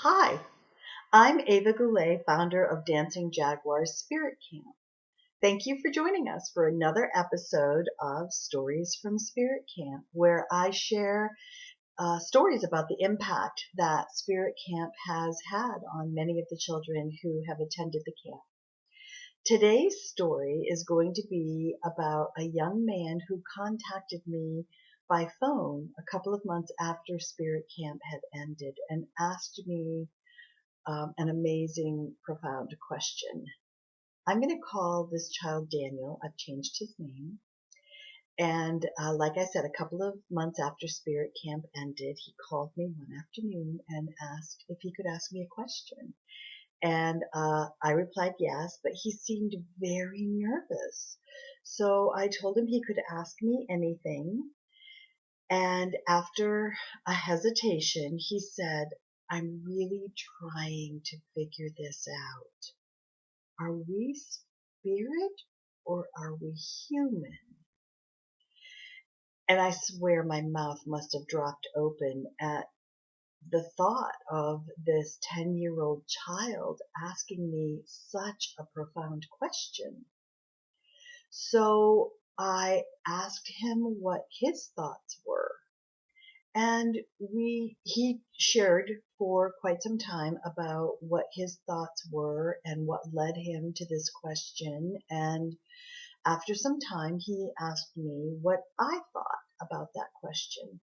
Hi, I'm Ava Goulet, founder of Dancing Jaguar's Spirit Camp. Thank you for joining us for another episode of Stories from Spirit Camp, where I share stories about the impact that Spirit Camp has had on many of the children who have attended the camp. Today's story is going to be about a young man who contacted me by phone a couple of months after Spirit Camp had ended and asked me an amazing, profound question. I'm going to call this child Daniel. I've changed his name. And like I said, a couple of months after Spirit Camp ended, he called me one afternoon and asked if he could ask me a question. And I replied yes, but he seemed very nervous. So I told him he could ask me anything. And after a hesitation, he said, I'm really trying to figure this out. Are we spirit or are we human? And I swear my mouth must have dropped open at the thought of this 10-year-old child asking me such a profound question. So I asked him what his thoughts were. And he shared for quite some time about what his thoughts were and what led him to this question. And after some time, he asked me what I thought about that question.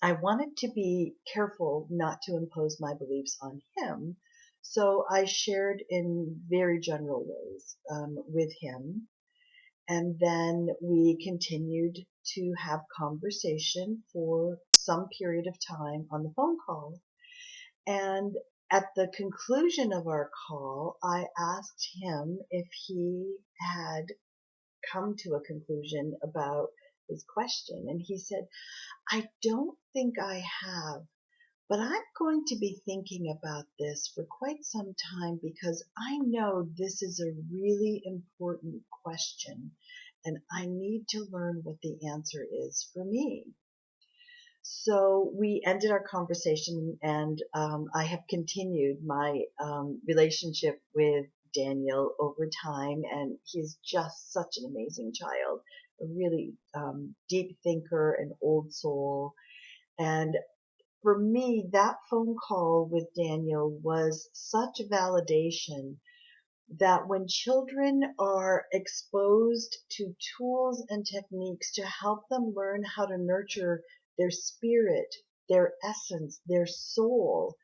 I wanted to be careful not to impose my beliefs on him, so I shared in very general ways with him. And then we continued to have conversation for some period of time on the phone call. And at the conclusion of our call, I asked him if he had come to a conclusion about his question. And he said, I don't think I have, but I'm going to be thinking about this for quite some time because I know this is a really important question and I need to learn what the answer is for me. So we ended our conversation and I have continued my relationship with Daniel over time, and he's just such an amazing child, a really deep thinker, an old soul. And for me, that phone call with Daniel was such a validation that when children are exposed to tools and techniques to help them learn how to nurture their spirit, their essence, their soul,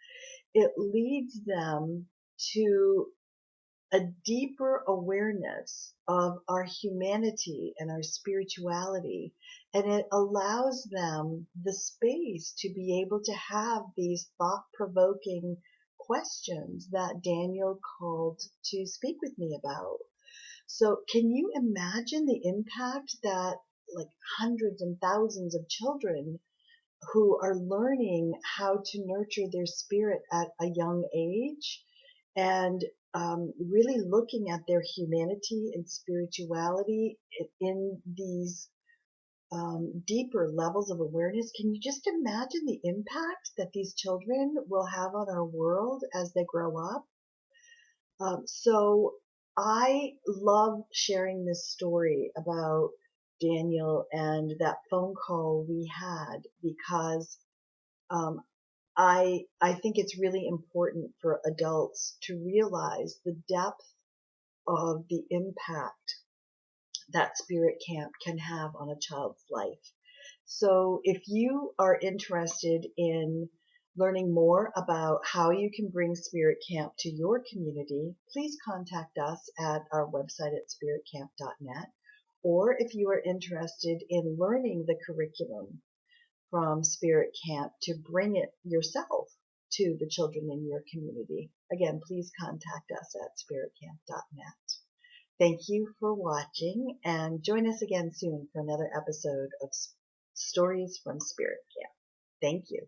it leads them to a deeper awareness of our humanity and our spirituality. And it allows them the space to be able to have these thought-provoking questions that Daniel called to speak with me about. So can you imagine the impact that like hundreds and thousands of children who are learning how to nurture their spirit at a young age and really looking at their humanity and spirituality in these deeper levels of awareness? Can you just imagine the impact that these children will have on our world as they grow up? So I love sharing this story about Daniel and that phone call we had because um, I think it's really important for adults to realize the depth of the impact that Spirit Camp can have on a child's life. So if you are interested in learning more about how you can bring Spirit Camp to your community, please contact us at our website at spiritcamp.net. Or if you are interested in learning the curriculum from Spirit Camp to bring it yourself to the children in your community, again, please contact us at spiritcamp.net. Thank you for watching and join us again soon for another episode of Stories from Spirit Camp. Thank you.